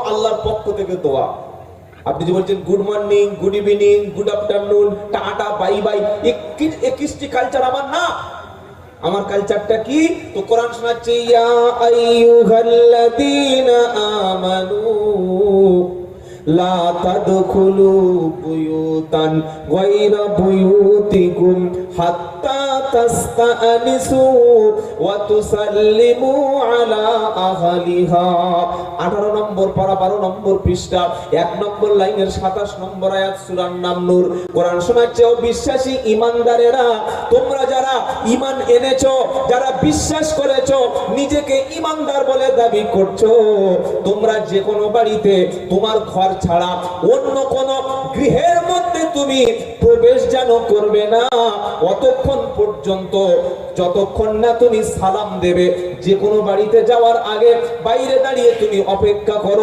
আল্লাহর পক্ষ থেকে দোয়া। আপনি যে বলছেন good morning, good evening, good afternoon, tata, bye bye, কৃষ্টি কালচার আমার না। আমার কালচারটা কি? তো কোরআন শোনাচ্ছে ইয়া আইয়ুহাল্লাযীনা আমানু লা তাদখুলু বুয়ুতান গায়রা বুয়ুতিকুম হাত্তা তাস্তানিসু ওয়া তুসাল্লিমু আলা আহলিহা। 18 নম্বর পারা, 12 নম্বর পৃষ্ঠা, 1 নম্বর লাইনের 27 নম্বর আয়াত, সূরা আন-নামল। কোরআন শোনাচ্ছে ও বিশ্বাসী ঈমানদারেরা, তোমরা যারা ঈমান এনেছো, যারা বিশ্বাস করেছো, নিজেকে ঈমানদার বলে দাবি করছো, তোমরা যে কোনো বাড়িতে তোমার ঘর ছাড়া অন্য কোন গৃহের মধ্যে তুমি প্রবেশ যেন করবে না অতক্ষণ পর্যন্ত, যতক্ষণ না তুমি সালাম দেবে। যে কোনো বাড়িতে যাওয়ার আগে বাইরে দাঁড়িয়ে তুমি অপেক্ষা করো।